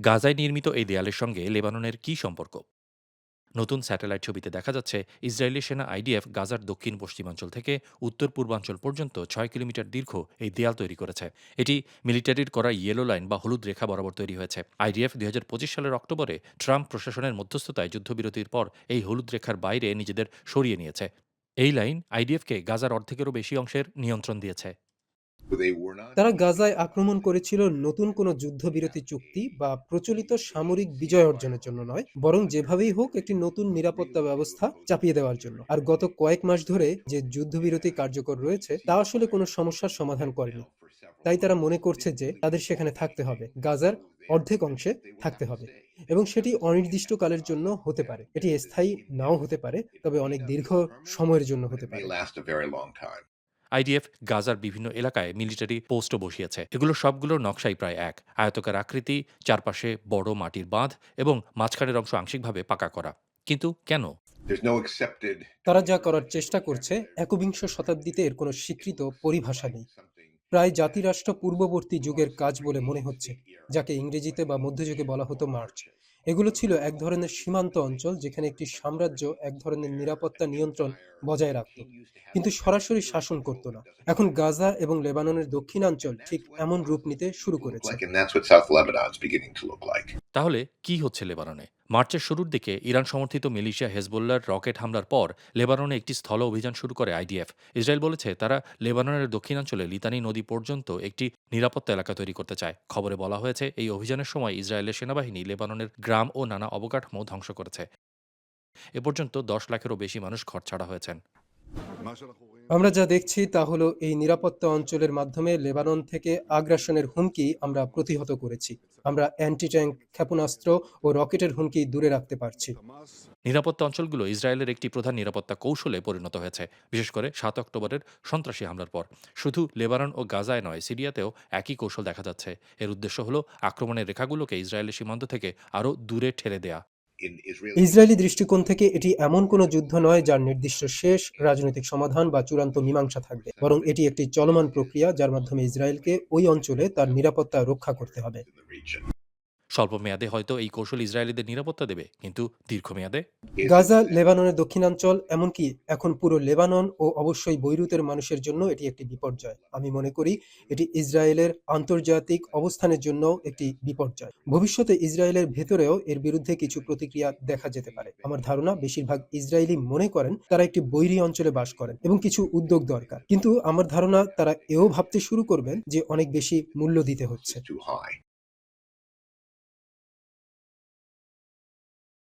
গাজায় নির্মিত এই দেয়ালের সঙ্গে লেবাননের কী সম্পর্ক? নতুন স্যাটেলাইট ছবিতে দেখা যাচ্ছে ইসরায়েলি সেনা আইডিএফ গাজার দক্ষিণ পশ্চিমাঞ্চল থেকে উত্তর পূর্বাঞ্চল পর্যন্ত 6 কিলোমিটার দীর্ঘ এই দেয়াল তৈরি করেছে। এটি মিলিটারির করা ইয়েলো লাইন বা হলুদ রেখা বরাবর তৈরি হয়েছে। আইডিএফ 2025 সালের অক্টোবরে ট্রাম্প প্রশাসনের মধ্যস্থতায় যুদ্ধবিরতির পর এই হলুদ রেখার বাইরে নিজেদের সরিয়ে নিয়েছে। এই লাইন আইডিএফকে গাজার অর্ধেকেরও বেশি অংশের নিয়ন্ত্রণ দিয়েছে। তারা গাজায় আক্রমণ করেছিল নতুন কোনো যুদ্ধবিরতি চুক্তি বা প্রচলিত সামরিক বিজয় অর্জনের জন্য নয়, বরং যেভাবেই হোক একটি নতুন নিরাপত্তা ব্যবস্থা চাপিয়ে দেওয়ার জন্য। আর গত কয়েক মাস ধরে যে যুদ্ধবিরতি কার্যকর রয়েছে তা আসলে কোনো সমস্যার সমাধান করেনি। তাই তারা মনে করছে যে তাদের সেখানে থাকতে হবে, গাজার অর্ধেক অংশে থাকতে হবে, এবং সেটি অনির্দিষ্টকালের জন্য হতে পারে। এটি স্থায়ী নাও হতে পারে, তবে অনেক দীর্ঘ সময়ের জন্য হতে পারে। আইডিএফ গাজার বিভিন্ন এলাকায় মিলিটারি পোস্টও বসিয়েছে। এগুলো সবগুলোর নকশাই প্রায় এক, আয়তকার আকৃতি, চারপাশে বড় মাটির বাঁধ এবং মাঝখানের অংশ আংশিকভাবে পাকা করা। কিন্তু কেন? তারা যা করার চেষ্টা করছে, একবিংশ শতাব্দীতে এর কোনো স্বীকৃত পরিভাষা নেই। প্রায় জাতিরাষ্ট্র পূর্ববর্তী যুগের কাজ বলে মনে হচ্ছে, যাকে ইংরেজিতে বা মধ্যযুগে বলা হতো মার্চ। এগুলো ছিল এক ধরনের সীমান্ত অঞ্চল যেখানে একটি সাম্রাজ্য এক ধরনের নিরাপত্তা নিয়ন্ত্রণ বজায় রাখত, কিন্তু সরাসরি শাসন করত না। এখন গাজা এবং লেবাননের দক্ষিণাঞ্চল ঠিক এমন রূপ নিতে শুরু করেছে। তাহলে কি হচ্ছে লেবাননে? মার্চের শুরুর দিকে ইরান সমর্থিত মিলিশিয়া হেজবোল্লার রকেট হামলার পর লেবাননে একটি স্থল অভিযান শুরু করে আইডিএফ। ইসরায়েল বলেছে তারা লেবাননের দক্ষিণাঞ্চলে লিতানি নদী পর্যন্ত একটি নিরাপত্তা এলাকা তৈরি করতে চায়। খবরে বলা হয়েছে এই অভিযানের সময় ইসরায়েলের সেনাবাহিনী লেবাননের গ্রাম ও নানা অবকাঠামো ধ্বংস করেছে। এ পর্যন্ত 10 লাখেরও বেশি মানুষ ঘরছাড়া হয়েছেন। আমরা যা দেখছি তা হলো এই নিরাপত্তা অঞ্চলের মাধ্যমে লেবানন থেকে আগ্রাসনের হুমকি আমরা প্রতিহত করেছি। আমরা অ্যান্টি ট্যাঙ্ক ক্ষেপণাস্ত্র ও রকেটের হুমকি দূরে রাখতে পারছি। নিরাপত্তা অঞ্চলগুলো ইসরায়েলের একটি প্রধান নিরাপত্তা কৌশলে পরিণত হয়েছে, বিশেষ করে 7 অক্টোবরের সন্ত্রাসী হামলার পর। শুধু লেবানন ও গাজায় নয়, সিরিয়াতেও একই কৌশল দেখা যাচ্ছে। এর উদ্দেশ্য হলো আক্রমণের রেখাগুলোকে ইসরায়েলের সীমান্ত থেকে আরও দূরে ঠেলে দেয়া। ইসরায়েলি দৃষ্টিকোণ থেকে এটি এমন কোনো যুদ্ধ নয় যার নির্দিষ্ট শেষ, রাজনৈতিক সমাধান বা চূড়ান্ত মীমাংসা থাকবে, বরং এটি একটি চলমান প্রক্রিয়া যার মাধ্যমে ইসরায়েলকে ওই অঞ্চলে তার নিরাপত্তা রক্ষা করতে হবে। স্বল্প মেয়াদে হয়তো এই কৌশল ইসরায়েলিদের নিরাপত্তা দেবে, কিন্তু দীর্ঘমেয়াদে? গাজা, লেবাননের দক্ষিণাঞ্চল, এমনকি এখন পুরো লেবানন ও অবশ্যই বৈরুতের মানুষের জন্য এটি একটি বিপর্যয়। আমি মনে করি এটি ইসরায়েলের আন্তর্জাতিক অবস্থানের জন্য একটি বিপর্যয়। ভবিষ্যতে ইসরায়েলের ভেতরেও এর বিরুদ্ধে কিছু প্রতিক্রিয়া দেখা যেতে পারে। আমার ধারণা বেশিরভাগ ইসরায়েলি মনে করেন তারা একটি বৈরী অঞ্চলে বাস করেন এবং কিছু উদ্যোগ দরকার। কিন্তু আমার ধারণা তারা এও ভাবতে শুরু করবেন যে অনেক বেশি মূল্য দিতে হচ্ছে।